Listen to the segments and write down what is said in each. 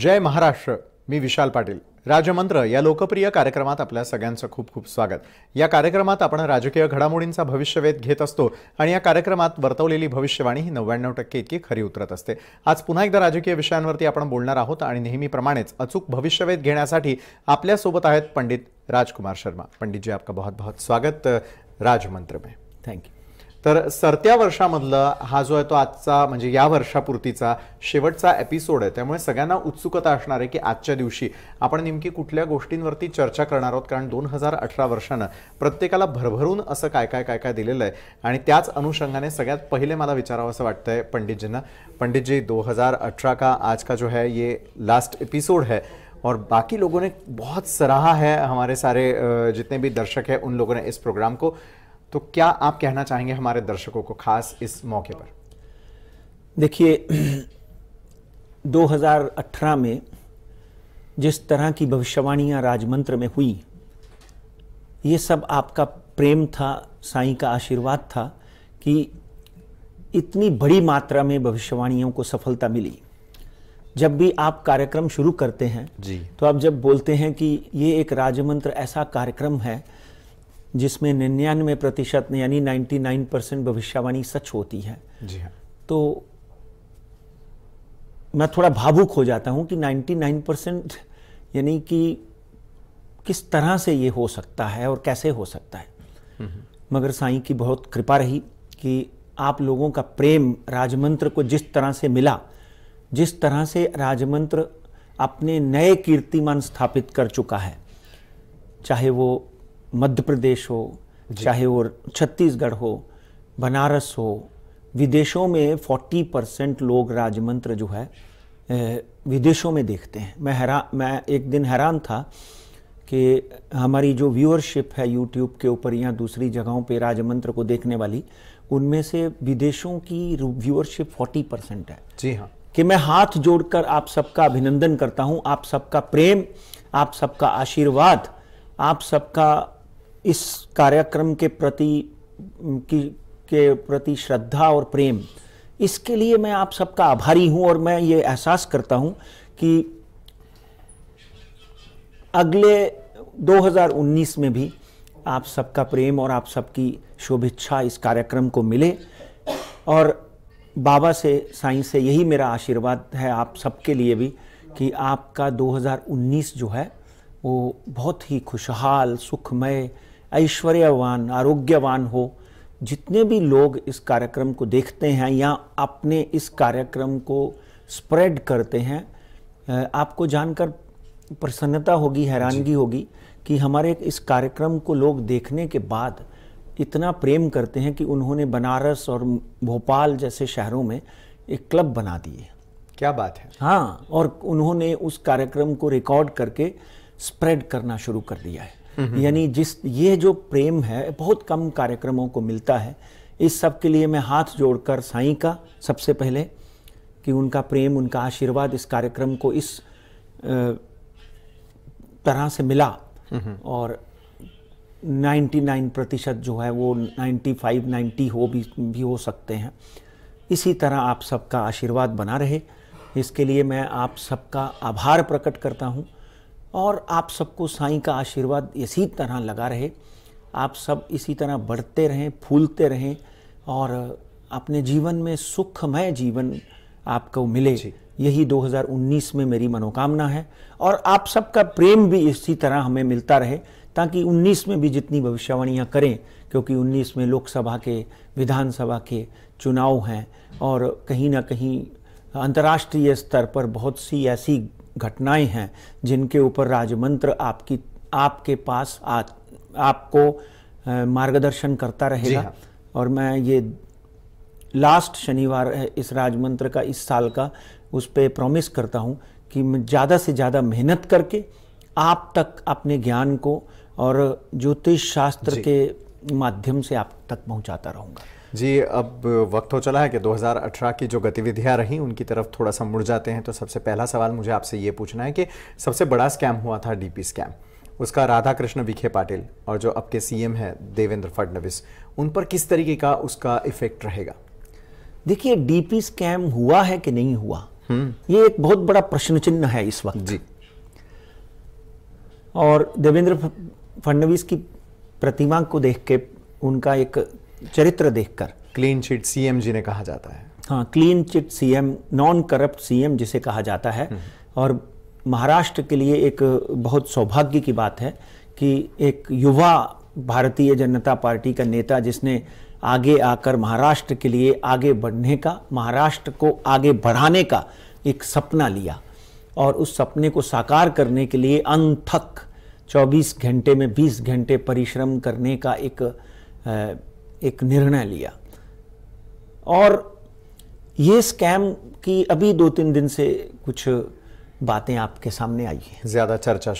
जय महाराष्ट्र. मी विशाल पाटील. राजमंत्र या लोकप्रिय कार्यक्रमात आपल्या सगळ्यांचं खूप खूप स्वागत. या कार्यक्रमात आपण राजकीय घडामोडींचा भविष्यवेध घेत असतो आणि या कार्यक्रमात वर्तवलेली भविष्यवाणी ही 99% इतकी खरी उतरत असते. आज पुन्हा एकदा राजकीय विषयांवरती आपण बोलणार आहोत आणि नेहमीप्रमाणेच अचूक भविष्यवेध घेण्यासाठी आपल्या सोबत आहेत पंडित राजकुमार शर्मा. पंडित जी, आपका बहुत बहुत स्वागत राजमंत्र में. थँक्यू. तर सरत्या वर्षामधला हा जो आहे तो आजचा म्हणजे या वर्षापुरतीचा शेवटचा एपिसोड आहे. त्यामुळे सगळ्यांना उत्सुकता असणार आहे की आजच्या दिवशी आपण नेमकी कुठल्या गोष्टींवरती चर्चा करणार आहोत. कारण 2018 वर्षानं प्रत्येकाला भरभरून असं काय काय दिलेलं आहे आणि त्याच अनुषंगाने सगळ्यात पहिले मला विचारावं असं वाटतंय पंडितजींना. पंडित जी, 2018 का आज का जो है ये लास्ट एपिसोड है और बाकी लोगों ने बहुत सराहा है, हमारे सारे जितने भी दर्शक हैं उन लोगों ने इस प्रोग्राम को. तो क्या आप कहना चाहेंगे हमारे दर्शकों को खास इस मौके पर? देखिए, 2018 में जिस तरह की भविष्यवाणियां राजमंत्र में हुई, ये सब आपका प्रेम था, साईं का आशीर्वाद था कि इतनी बड़ी मात्रा में भविष्यवाणियों को सफलता मिली. जब भी आप कार्यक्रम शुरू करते हैं जी, तो आप जब बोलते हैं कि ये एक राजमंत्र ऐसा कार्यक्रम है जिसमें 99% यानी 99% भविष्यवाणी सच होती है, जी हाँ, तो मैं थोड़ा भावुक हो जाता हूं कि 99% यानी कि किस तरह से ये हो सकता है और कैसे हो सकता है. मगर साईं की बहुत कृपा रही कि आप लोगों का प्रेम राजमंत्र को जिस तरह से मिला, जिस तरह से राजमंत्र अपने नए कीर्तिमान स्थापित कर चुका है, चाहे वो मध्य प्रदेश हो, चाहे वो छत्तीसगढ़ हो, बनारस हो, विदेशों में 40% लोग राजमंत्र जो है विदेशों में देखते हैं. मैं एक दिन हैरान था कि हमारी जो व्यूअरशिप है यूट्यूब के ऊपर या दूसरी जगहों पे राजमंत्र को देखने वाली, उनमें से विदेशों की व्यूअरशिप 40% है. जी हाँ, कि मैं हाथ जोड़कर आप सबका अभिनंदन करता हूं. आप सबका प्रेम, आप सबका आशीर्वाद, आप सबका इस कार्यक्रम के प्रति श्रद्धा और प्रेम, इसके लिए मैं आप सबका आभारी हूं. और मैं ये एहसास करता हूं कि अगले 2019 में भी आप सबका प्रेम और आप सबकी शुभेच्छा इस कार्यक्रम को मिले. और बाबा से, साईं से यही मेरा आशीर्वाद है आप सबके लिए भी कि आपका 2019 जो है वो बहुत ही खुशहाल, सुखमय, ऐश्वर्यवान, आरोग्यवान हो. जितने भी लोग इस कार्यक्रम को देखते हैं या अपने इस कार्यक्रम को स्प्रेड करते हैं, आपको जानकर प्रसन्नता होगी, हैरानगी होगी कि हमारे इस कार्यक्रम को लोग देखने के बाद इतना प्रेम करते हैं कि उन्होंने बनारस और भोपाल जैसे शहरों में एक क्लब बना दिए. क्या बात है. हाँ, और उन्होंने उस कार्यक्रम को रिकॉर्ड करके स्प्रेड करना शुरू कर दिया है. यानी ये जो प्रेम है बहुत कम कार्यक्रमों को मिलता है. इस सब के लिए मैं हाथ जोड़कर साईं का सबसे पहले कि उनका प्रेम, उनका आशीर्वाद इस कार्यक्रम को इस तरह से मिला और 99% जो है वो 95-90 भी हो सकते हैं. इसी तरह आप सबका आशीर्वाद बना रहे, इसके लिए मैं आप सबका आभार प्रकट करता हूँ. और आप सबको साईं का आशीर्वाद इसी तरह लगा रहे, आप सब इसी तरह बढ़ते रहें, फूलते रहें और अपने जीवन में सुखमय जीवन आपको मिले. यही 2019 में मेरी मनोकामना है. और आप सबका प्रेम भी इसी तरह हमें मिलता रहे ताकि 19 में भी जितनी भविष्यवाणियाँ करें, क्योंकि 19 में लोकसभा के, विधानसभा के चुनाव हैं और कहीं ना कहीं अंतर्राष्ट्रीय स्तर पर बहुत सी ऐसी घटनाएं हैं जिनके ऊपर राजमंत्र आपके पास आपको मार्गदर्शन करता रहेगा. हाँ. और मैं ये लास्ट शनिवार है इस राजमंत्र का, इस साल का, उस पे प्रॉमिस करता हूँ कि मैं ज़्यादा से ज़्यादा मेहनत करके आप तक अपने ज्ञान को और ज्योतिष शास्त्र के माध्यम से आप तक पहुँचाता रहूँगा. जी, अब वक्त हो चला है कि 2018 की जो गतिविधियां रही उनकी तरफ थोड़ा सा मुड़ जाते हैं. तो सबसे पहला सवाल मुझे आपसे ये पूछना है कि सबसे बड़ा स्कैम हुआ था डीपी स्कैम, उसका राधाकृष्ण विखे पाटिल और जो अब के सीएम है देवेंद्र फडणवीस, उन पर किस तरीके का उसका इफेक्ट रहेगा? देखिए, डीपी स्कैम हुआ है कि नहीं हुआ, ये एक बहुत बड़ा प्रश्न चिन्ह है इस वक्त जी। और देवेंद्र फडणवीस की प्रतिमा को देख के, उनका एक चरित्र देखकर, क्लीन चिट सीएम जी ने कहा जाता है। हाँ, clean chit CM, non corrupt CM जिसे कहा जाता है। और महाराष्ट्र के लिए एक बहुत सौभाग्य की बात है कि एक युवा भारतीय जनता पार्टी का नेता जिसने आगे आकर महाराष्ट्र के लिए आगे बढ़ने का, महाराष्ट्र को आगे बढ़ाने का एक सपना लिया और उस सपने को साकार करने के लिए अनथक 24 घंटे में 20 घंटे परिश्रम करने का एक निर्णय लिया। और ये स्कैम की अभी 2-3 दिन से कुछ बातें आपके सामने आई हैं, ज्यादा चर्चा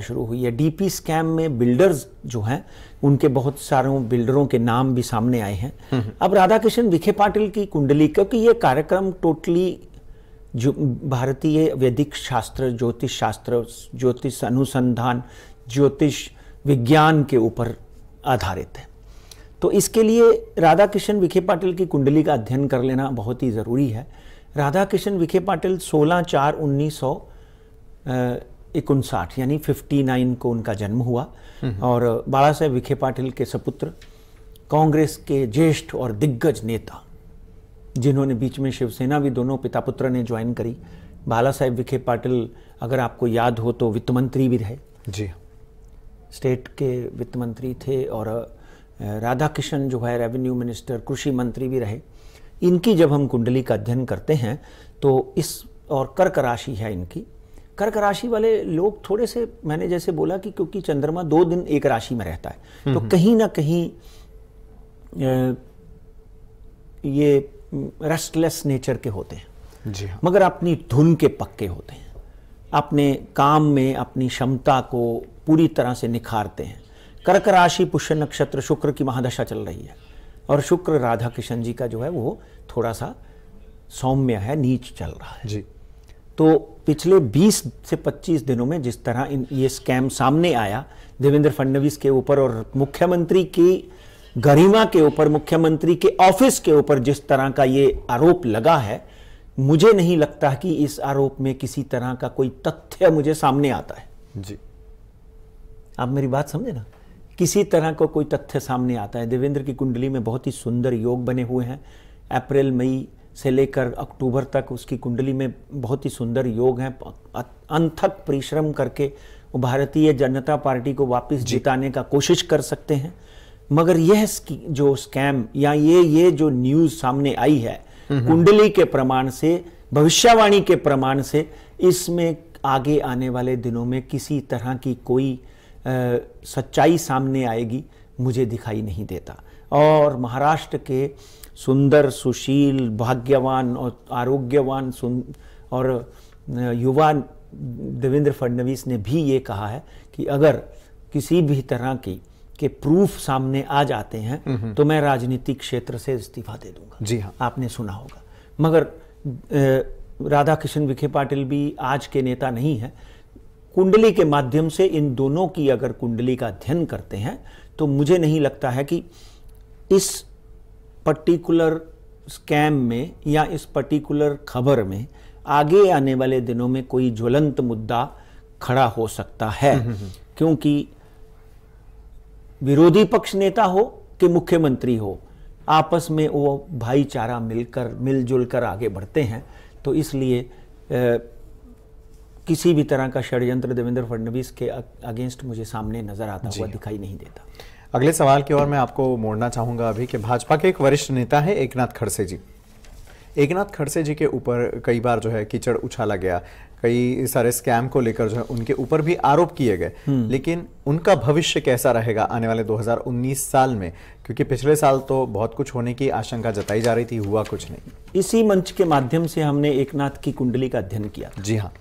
शुरू हुई है। डीपी स्कैम में बिल्डर्स जो हैं, उनके बहुत सारों बिल्डरों के नाम भी सामने आए हैं। अब राधाकिशन विखे पाटिल की कुंडली, क्योंकि ये कार्यक्रम टोटली जो भारतीय वैदिक शास्त्र, ज्योतिष शास्त्र, ज्योतिष अनुसंधान, ज्योतिष विज्ञान के ऊपर आधारित है, तो इसके लिए राधाकिशन विखे पाटिल की कुंडली का अध्ययन कर लेना बहुत ही ज़रूरी है। राधाकिशन विखे पाटिल 16/4/1959 यानी 59 को उनका जन्म हुआ और बाला साहेब विखे पाटिल के सपुत्र, कांग्रेस के ज्येष्ठ और दिग्गज नेता, जिन्होंने बीच में शिवसेना भी दोनों पिता पुत्र ने ज्वाइन करी। बाला साहेब विखे पाटिल, अगर आपको याद हो तो वित्त मंत्री भी रहे जी, स्टेट के वित्त मंत्री थे। और राधाकिशन जो है रेवेन्यू मिनिस्टर, कृषि मंत्री भी रहे। इनकी जब हम कुंडली का अध्ययन करते हैं तो इस, और कर्क राशि है इनकी, कर्क राशि वाले लोग थोड़े से, मैंने जैसे बोला कि क्योंकि चंद्रमा 2 दिन एक राशि में रहता है, तो कहीं ना कहीं ये रेस्टलेस नेचर के होते हैं जी हाँ। मगर अपनी धुन के पक्के होते हैं, अपने काम में अपनी क्षमता को पूरी तरह से निखारते हैं। कर्क राशि, पुष्य नक्षत्र, शुक्र की महादशा चल रही है और शुक्र राधाकिशन जी का जो है वो थोड़ा सा सौम्य है, नीच चल रहा है जी। तो पिछले 20 से 25 दिनों में जिस तरह ये स्कैम सामने आया देवेंद्र फडणवीस के ऊपर और मुख्यमंत्री की गरिमा के ऊपर, मुख्यमंत्री के ऑफिस के ऊपर जिस तरह का ये आरोप लगा है, मुझे नहीं लगता कि इस आरोप में किसी तरह का कोई तथ्य मुझे सामने आता है जी। आप मेरी बात समझे ना, किसी तरह का कोई तथ्य सामने आता है। देवेंद्र की कुंडली में बहुत ही सुंदर योग बने हुए हैं। अप्रैल मई से लेकर अक्टूबर तक उसकी कुंडली में बहुत ही सुंदर योग हैं। अनथक परिश्रम करके वो भारतीय जनता पार्टी को वापस जिताने का कोशिश कर सकते हैं। मगर यह जो स्कैम या ये जो न्यूज़ सामने आई है कुंडली के प्रमाण से, भविष्यवाणी के प्रमाण से, इसमें आगे आने वाले दिनों में किसी तरह की कोई सच्चाई सामने आएगी मुझे दिखाई नहीं देता। और महाराष्ट्र के सुंदर, सुशील, भाग्यवान और आरोग्यवान और युवा देवेंद्र फडणवीस ने भी ये कहा है कि अगर किसी भी तरह के प्रूफ सामने आ जाते हैं तो मैं राजनीतिक क्षेत्र से इस्तीफा दे दूंगा। जी हाँ, आपने सुना होगा। मगर राधाकिशन विखे पाटिल भी आज के नेता नहीं है। कुंडली के माध्यम से इन दोनों की अगर कुंडली का अध्ययन करते हैं तो मुझे नहीं लगता है कि इस पर्टिकुलर स्कैम में या इस पर्टिकुलर खबर में आगे आने वाले दिनों में कोई ज्वलंत मुद्दा खड़ा हो सकता है, क्योंकि विरोधी पक्ष नेता हो कि मुख्यमंत्री हो, आपस में वो भाईचारा मिलजुल कर आगे बढ़ते हैं। तो इसलिए किसी भी तरह का षड्यंत्र देवेंद्र फडणवीस के अगेंस्ट मुझे सामने नजर आता हुआ दिखाई नहीं देता। अगले सवाल की ओर मैं आपको मोड़ना चाहूंगा अभी कि भाजपा के एक वरिष्ठ नेता है एकनाथ खड़से जी। एकनाथ खड़से जी के ऊपर कई बार जो है कीचड़ उछाला गया, कई सारे स्कैम को लेकर जो है उनके ऊपर भी आरोप किए गए, लेकिन उनका भविष्य कैसा रहेगा आने वाले 2019 साल में? क्योंकि पिछले साल तो बहुत कुछ होने की आशंका जताई जा रही थी, हुआ कुछ नहीं। इसी मंच के माध्यम से हमने एकनाथ की कुंडली का अध्ययन किया था। जी हाँ,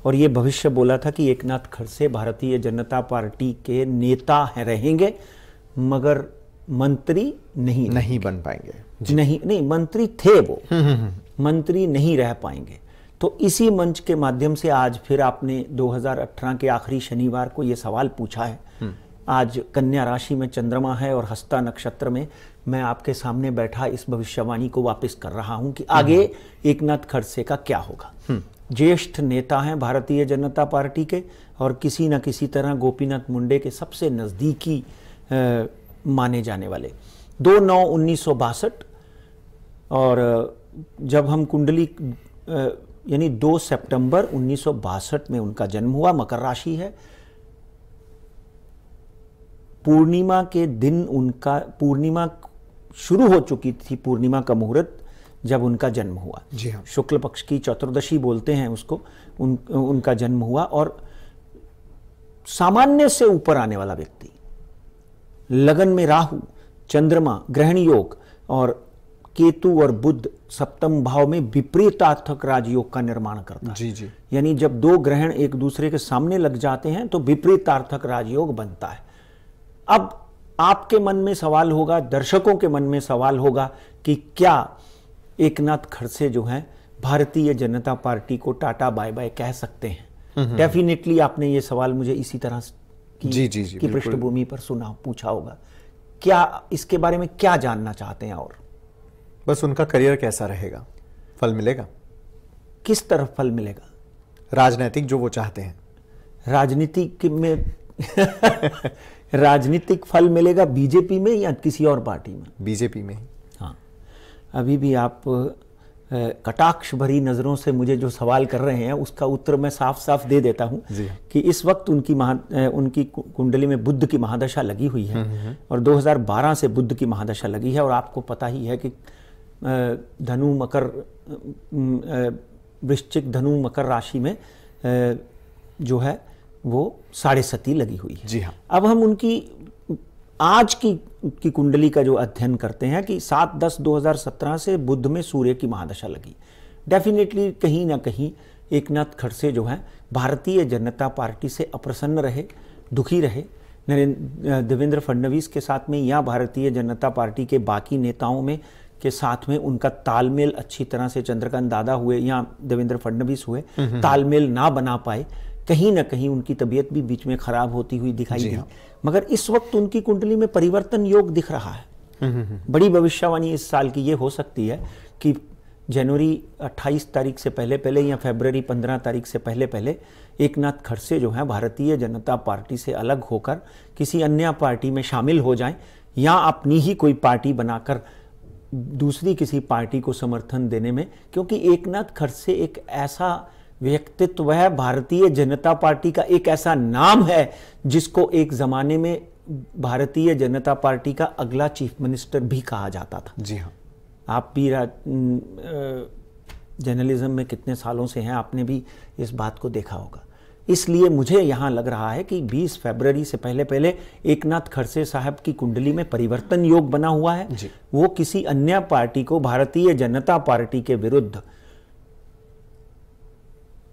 और ये भविष्य बोला था कि एकनाथ खड़से भारतीय जनता पार्टी के नेता रहेंगे मगर मंत्री नहीं बन पाएंगे। नहीं, मंत्री थे वो, मंत्री नहीं रह पाएंगे। तो इसी मंच के माध्यम से आज फिर आपने 2018 के आखिरी शनिवार को ये सवाल पूछा है आज कन्या राशि में चंद्रमा है और हस्ता नक्षत्र में मैं आपके सामने बैठा इस भविष्यवाणी को वापस कर रहा हूं कि आगे एकनाथ खड़से का क्या होगा। ज्येष्ठ नेता हैं भारतीय जनता पार्टी के और किसी न किसी तरह गोपीनाथ मुंडे के सबसे नज़दीकी माने जाने वाले। 2/9/1962 और जब हम कुंडली यानी 2 सितंबर 1962 में उनका जन्म हुआ। मकर राशि है। पूर्णिमा के दिन उनका पूर्णिमा शुरू हो चुकी थी, पूर्णिमा का मुहूर्त जब उनका जन्म हुआ। जी हाँ। शुक्ल पक्ष की चतुर्दशी बोलते हैं उसको। उनका जन्म हुआ और सामान्य से ऊपर आने वाला व्यक्ति, लगन में राहु, चंद्रमा, ग्रहण योग और केतु और बुध सप्तम भाव में विपरीतार्थक राजयोग का निर्माण करता है। जी जी। यानी जब दो ग्रहण एक दूसरे के सामने लग जाते हैं तो विपरीतार्थक राजयोग बनता है। अब आपके मन में सवाल होगा, दर्शकों के मन में सवाल होगा कि क्या एकनाथ खड़से जो हैं भारतीय जनता पार्टी को टाटा बाय बाय कह सकते हैं? डेफिनेटली आपने ये सवाल मुझे इसी तरह की पृष्ठभूमि पर पूछा होगा। क्या इसके बारे में क्या जानना चाहते हैं? और बस उनका करियर कैसा रहेगा, फल मिलेगा, किस तरफ फल मिलेगा, राजनीतिक जो वो चाहते हैं, राजनीतिक में राजनीतिक फल मिलेगा बीजेपी में या किसी और पार्टी में? बीजेपी में ही। हाँ, अभी भी आप कटाक्ष भरी नजरों से मुझे जो सवाल कर रहे हैं उसका उत्तर मैं साफ साफ दे देता हूं कि इस वक्त उनकी कुंडली में बुध की महादशा लगी हुई है और 2012 से बुध की महादशा लगी है। और आपको पता ही है कि धनु मकर वृश्चिक धनु मकर राशि में जो है वो 7.5 लगी हुई है। जी हाँ। अब हम उनकी आज की कुंडली का जो अध्ययन करते हैं कि 7/10/2017 से बुध में सूर्य की महादशा लगी। डेफिनेटली कहीं ना कहीं एकनाथ खड़से जो है भारतीय जनता पार्टी से अप्रसन्न रहे, दुखी रहे। देवेंद्र फडणवीस के साथ में या भारतीय जनता पार्टी के बाकी नेताओं में के साथ में उनका तालमेल अच्छी तरह से चंद्रकांत दादा हुए या देवेंद्र फडणवीस हुए, तालमेल ना बना पाए। कहीं ना कहीं उनकी तबीयत भी बीच में खराब होती हुई दिखाई दी। मगर इस वक्त उनकी कुंडली में परिवर्तन योग दिख रहा है। बड़ी भविष्यवाणी इस साल की ये हो सकती है कि जनवरी 28 तारीख से पहले पहले या फरवरी 15 तारीख से पहले पहले एकनाथ खड़से जो है भारतीय जनता पार्टी से अलग होकर किसी अन्य पार्टी में शामिल हो जाएं या अपनी ही कोई पार्टी बनाकर दूसरी किसी पार्टी को समर्थन देने में, क्योंकि एकनाथ खड़से एक ऐसा व्यक्तित्व है, भारतीय जनता पार्टी का एक ऐसा नाम है जिसको एक जमाने में भारतीय जनता पार्टी का अगला चीफ मिनिस्टर भी कहा जाता था। जी हाँ। आप भी जर्नलिज्म में कितने सालों से हैं, आपने भी इस बात को देखा होगा। इसलिए मुझे यहाँ लग रहा है कि 20 फरवरी से पहले पहले एकनाथ खड़से साहब की कुंडली में परिवर्तन योग बना हुआ है। वो किसी अन्य पार्टी को भारतीय जनता पार्टी के विरुद्ध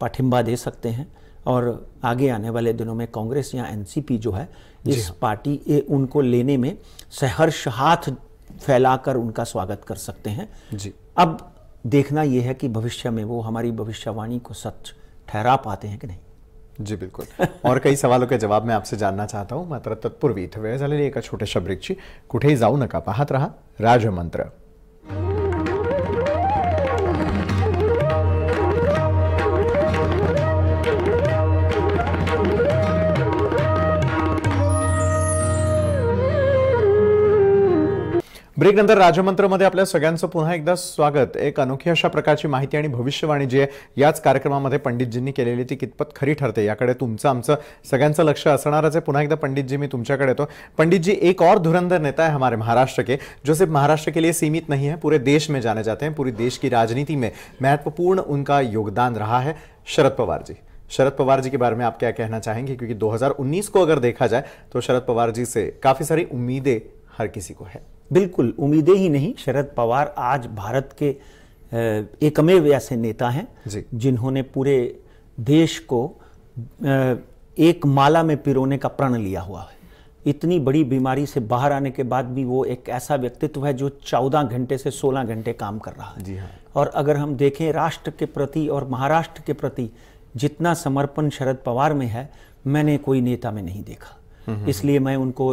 पाठिंबा दे सकते हैं और आगे आने वाले दिनों में कांग्रेस या एनसीपी जो है इस पार्टी उनको लेने में सहर्ष हाथ फैलाकर उनका स्वागत कर सकते हैं। जी। अब देखना यह है कि भविष्य में वो हमारी भविष्यवाणी को सच ठहरा पाते हैं कि नहीं। जी बिल्कुल। और काही सवालों के जवाब मैं आपसे जानना चाहता हूं, मात्र तत्पूर्वी इथे वेळ झालेली एका छोट्याशा ब्रेकची। कुठेही जाऊ नका, पाहत रहा राजमंत्र। ब्रेक नंतर राजमंत्रमध्ये आपल्या सगळ्यांचं पुन्हा एकदा स्वागत। एक अनोखी अशा प्रकारची माहिती आणि भविष्यवाणी जी आहे याच कार्यक्रमामध्ये पंडितजींनी केलेली ती कितपत खरी ठरते याकडे तुमचं आमचं सगळ्यांचं लक्ष असणारच आहे। पुन्हा एकदा पंडितजी मी तुमच्याकडे येतो। पंडितजी, एक और धुरंधर नेता है हमारे महाराष्ट्र के, जो सिर्फ महाराष्ट्र के लिए सीमित नहीं है, पूरे देश में जाने जाते हैं। पूरी देश की राजनीति में महत्वपूर्ण उनका योगदान रहा है, शरद पवार जी। शरद पवार जी के बारे में आप क्या कहना चाहेंगे? क्योंकि 2019 को अगर देखा जाए तो शरद पवार जी से काफी सारी उम्मीदें हर किसी को है। बिल्कुल, उम्मीदें ही नहीं, शरद पवार आज भारत के एकमेव ऐसे नेता हैं जिन्होंने पूरे देश को एक माला में पिरोने का प्रण लिया हुआ है। इतनी बड़ी बीमारी से बाहर आने के बाद भी वो एक ऐसा व्यक्तित्व है जो 14 घंटे से 16 घंटे काम कर रहा है। जी हाँ। और अगर हम देखें राष्ट्र के प्रति और महाराष्ट्र के प्रति जितना समर्पण शरद पवार में है, मैंने कोई नेता में नहीं देखा। इसलिए मैं उनको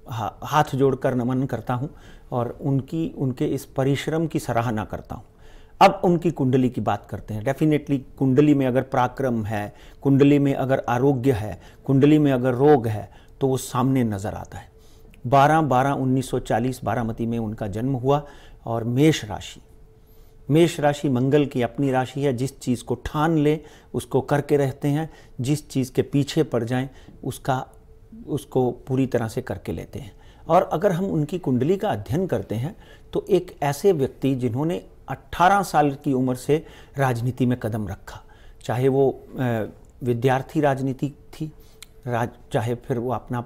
हाथ जोड़कर नमन करता हूं और उनके इस परिश्रम की सराहना करता हूं। अब उनकी कुंडली की बात करते हैं। डेफिनेटली कुंडली में अगर पराक्रम है, कुंडली में अगर आरोग्य है, कुंडली में अगर रोग है, तो वो सामने नजर आता है। 12/12/1940 बारामती में उनका जन्म हुआ और मेष राशि मंगल की अपनी राशि है। जिस चीज़ को ठान ले उसको करके रहते हैं, जिस चीज़ के पीछे पड़ जाएं उसको पूरी तरह से करके लेते हैं। और अगर हम उनकी कुंडली का अध्ययन करते हैं तो एक ऐसे व्यक्ति जिन्होंने 18 साल की उम्र से राजनीति में कदम रखा, चाहे वो विद्यार्थी राजनीति थी, चाहे फिर वो अपना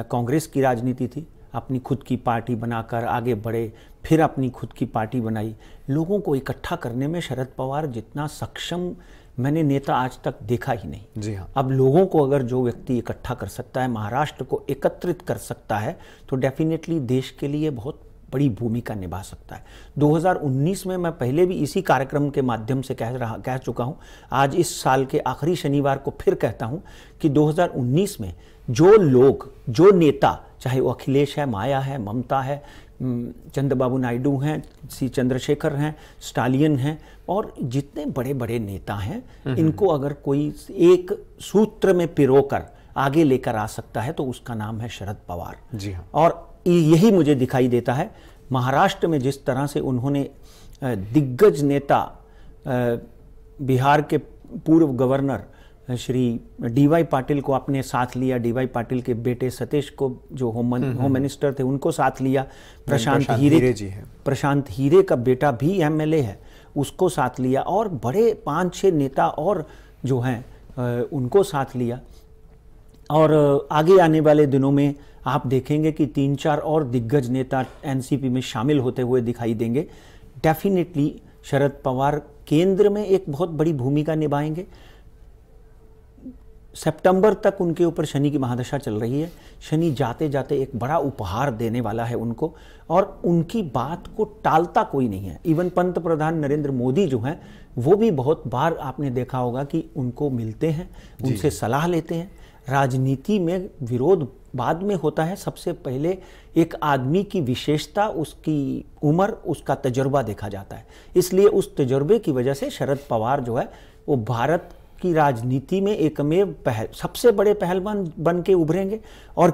कांग्रेस की राजनीति थी, अपनी खुद की पार्टी बनाकर आगे बढ़े, फिर अपनी खुद की पार्टी बनाई। लोगों को इकट्ठा करने में शरद पवार जितना सक्षम मैंने नेता आज तक देखा ही नहीं। जी हाँ। अब लोगों को अगर जो व्यक्ति इकट्ठा कर सकता है, महाराष्ट्र को एकत्रित कर सकता है, तो डेफिनेटली देश के लिए बहुत बड़ी भूमिका निभा सकता है। 2019 में मैं पहले भी इसी कार्यक्रम के माध्यम से कह चुका हूं, आज इस साल के आखिरी शनिवार को फिर कहता हूं कि 2019 में जो नेता, चाहे वो अखिलेश है, माया है, ममता है, चंद्रबाबू नायडू हैं, सी चंद्रशेखर हैं, स्टालिन हैं, और जितने बड़े बड़े नेता हैं, इनको अगर कोई एक सूत्र में पिरोकर आगे लेकर आ सकता है तो उसका नाम है शरद पवार। जी हाँ। और यही मुझे दिखाई देता है महाराष्ट्र में, जिस तरह से उन्होंने दिग्गज नेता बिहार के पूर्व गवर्नर श्री डीवाई पाटिल को अपने साथ लिया, डीवाई पाटिल के बेटे सतीश को जो होम मिनिस्टर थे उनको साथ लिया, प्रशांत हीरे का बेटा भी एमएलए है, उसको साथ लिया, और बड़े 5-6 नेता और जो हैं उनको साथ लिया। और आगे आने वाले दिनों में आप देखेंगे कि 3-4 और दिग्गज नेता एनसीपी में शामिल होते हुए दिखाई देंगे। डेफिनेटली शरद पवार केंद्र में एक बहुत बड़ी भूमिका निभाएंगे। सितंबर तक उनके ऊपर शनि की महादशा चल रही है। शनि जाते जाते एक बड़ा उपहार देने वाला है उनको, और उनकी बात को टालता कोई नहीं है। इवन पंत प्रधान नरेंद्र मोदी जो हैं वो भी बहुत बार आपने देखा होगा कि उनको मिलते हैं, उनसे सलाह लेते हैं। राजनीति में विरोध बाद में होता है, सबसे पहले एक आदमी की विशेषता, उसकी उम्र, उसका तजुर्बा देखा जाता है। इसलिए उस तजुर्बे की वजह से शरद पवार जो है वो भारत की राजनीति में एकमेव सबसे बड़े पहलवान बन के उभरेंगे। और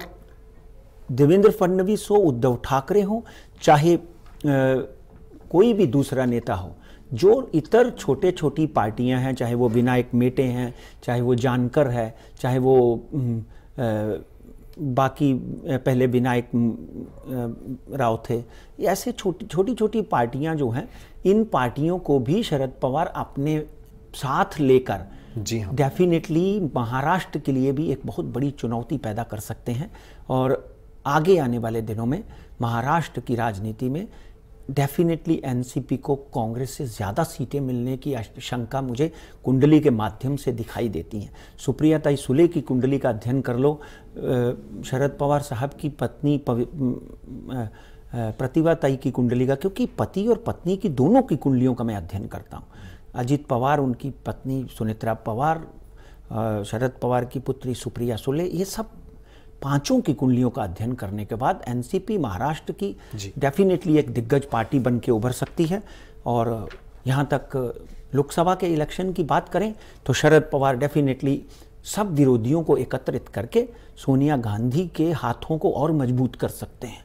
देवेंद्र फडणवीस हो, उद्धव ठाकरे हो, चाहे कोई भी दूसरा नेता हो, जो इतर छोटे छोटी पार्टियां हैं, चाहे वो विनायक मेटे हैं, चाहे वो जानकर है, चाहे वो बाकी पहले विनायक राव थे, ऐसे छोटी छोटी पार्टियां जो हैं, इन पार्टियों को भी शरद पवार अपने साथ लेकर जी हाँ, डेफिनेटली महाराष्ट्र के लिए भी एक बहुत बड़ी चुनौती पैदा कर सकते हैं। और आगे आने वाले दिनों में महाराष्ट्र की राजनीति में डेफिनेटली एनसीपी को कांग्रेस से ज़्यादा सीटें मिलने की आशंका मुझे कुंडली के माध्यम से दिखाई देती हैं। सुप्रिया ताई सुले की कुंडली का अध्ययन कर लो, शरद पवार साहब की पत्नी प्रतिभा ताई की कुंडली का, क्योंकि पति और पत्नी की दोनों की कुंडलियों का मैं अध्ययन करता हूँ। अजित पवार, उनकी पत्नी सुनेत्रा पवार, शरद पवार की पुत्री सुप्रिया सुले, ये सब पांचों की कुंडलियों का अध्ययन करने के बाद एनसीपी महाराष्ट्र की डेफिनेटली एक दिग्गज पार्टी बन के उभर सकती है। और यहाँ तक लोकसभा के इलेक्शन की बात करें तो शरद पवार डेफिनेटली सब विरोधियों को एकत्रित करके सोनिया गांधी के हाथों को और मजबूत कर सकते हैं,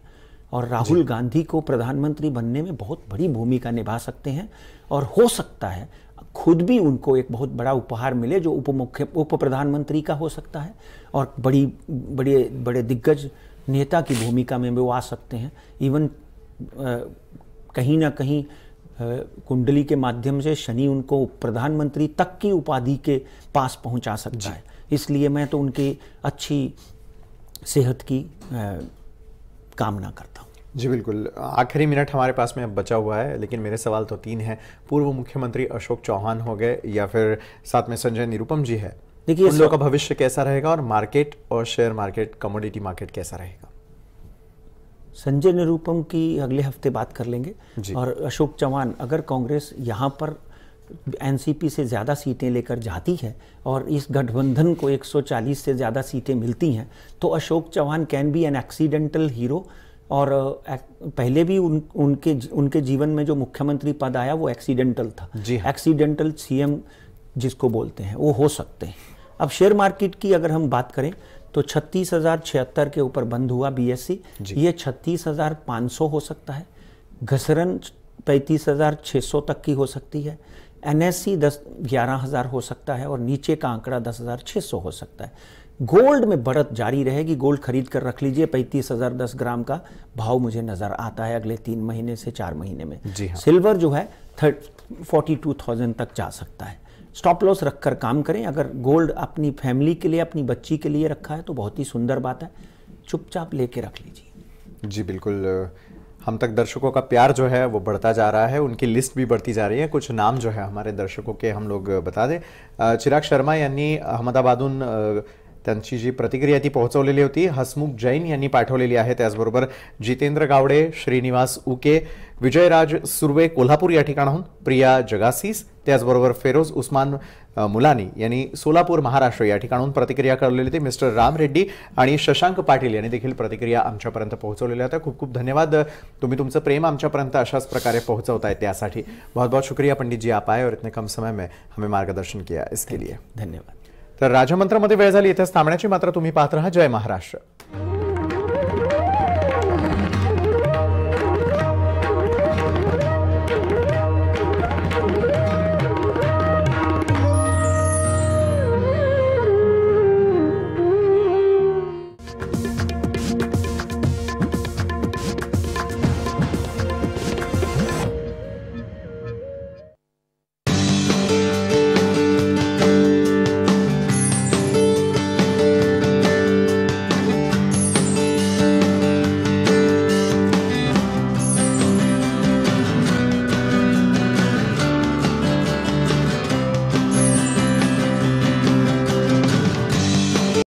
और राहुल गांधी को प्रधानमंत्री बनने में बहुत बड़ी भूमिका निभा सकते हैं। और हो सकता है खुद भी उनको एक बहुत बड़ा उपहार मिले जो उप प्रधानमंत्री का हो सकता है, और बड़े दिग्गज नेता की भूमिका में वो आ सकते हैं। इवन कहीं ना कहीं कुंडली के माध्यम से शनि उनको प्रधानमंत्री तक की उपाधि के पास पहुंचा सकता है। इसलिए मैं तो उनकी अच्छी सेहत की कामना करता हूँ। जी बिल्कुल। आखिरी मिनट हमारे पास में अब बचा हुआ है, लेकिन मेरे सवाल तो 3 हैं। पूर्व मुख्यमंत्री अशोक चौहान हो गए, या फिर साथ में संजय निरुपम जी है, देखिए उन लोगों का भविष्य कैसा रहेगा, और मार्केट और शेयर मार्केट, कमोडिटी मार्केट कैसा रहेगा? संजय निरुपम की अगले हफ्ते बात कर लेंगे। और अशोक चौहान, अगर कांग्रेस यहाँ पर एनसीपी से ज़्यादा सीटें लेकर जाती है और इस गठबंधन को 140 से ज़्यादा सीटें मिलती हैं, तो Ashok Chauhan can be an accidental hero. और पहले भी उनके जीवन में जो मुख्यमंत्री पद आया वो एक्सीडेंटल था। एक्सीडेंटल सीएम जिसको बोलते हैं वो हो सकते हैं। अब शेयर मार्केट की अगर हम बात करें तो 36,076 के ऊपर बंद हुआ बीएससी, ये 36,500 हो सकता है। घसरन 35,600 तक की हो सकती है। एनएससी 11,000 हो सकता है और नीचे का आंकड़ा 10,600 हो सकता है। गोल्ड में बढ़त जारी रहेगी, गोल्ड खरीद कर रख लीजिए। 35,000 10 ग्राम का भाव मुझे नजर आता है अगले 3 महीने से 4 महीने में। सिल्वर जो है 42,000 तक जा सकता है। स्टॉप लॉस रखकर काम करें। अगर गोल्ड अपनी फैमिली के लिए, अपनी बच्ची के लिए रखा है तो बहुत ही सुंदर बात है, चुपचाप लेके रख लीजिए। जी बिल्कुल, हम तक दर्शकों का प्यार जो है वो बढ़ता जा रहा है, उनकी लिस्ट भी बढ़ती जा रही है। कुछ नाम जो है हमारे दर्शकों के हम लोग बता दें। चिराग शर्मा यांनी अहमदाबादहून त्यांची जी प्रतिक्रिया ती पोहोचवलेली होती, हसमुख जैन यांनी पाठवलेली आहे। त्याचबरोबर जितेंद्र गावडे, श्रीनिवास उके, विजयराज सुर्वे कोल्हापूर या ठिकाणाहून, प्रिया जगासीस, त्याचबरोबर फेरोज उस्मान मुलानी यांनी सोलापूर महाराष्ट्र या ठिकाणाहून प्रतिक्रिया कळवलेली होती। मिस्टर राम रेड्डी आणि शशांक पाटील यांनी देखील प्रतिक्रिया आमच्यापर्यंत पोहोचवलेल्या होत्या। खूप खूप धन्यवाद, तुम्ही तुमचं प्रेम आमच्यापर्यंत अशाच प्रकारे पोहोचवताय त्यासाठी बहुत बहुत शुक्रिया पंडित जी, आप आए और इतने कम समय में हमें मार्गदर्शन किया इसके लिए धन्यवाद। तर राजमंत्रमध्ये वेळ झाली, इथेच थांबण्याची। मात्र तुम्ही पाहत रहा जय महाराष्ट्र।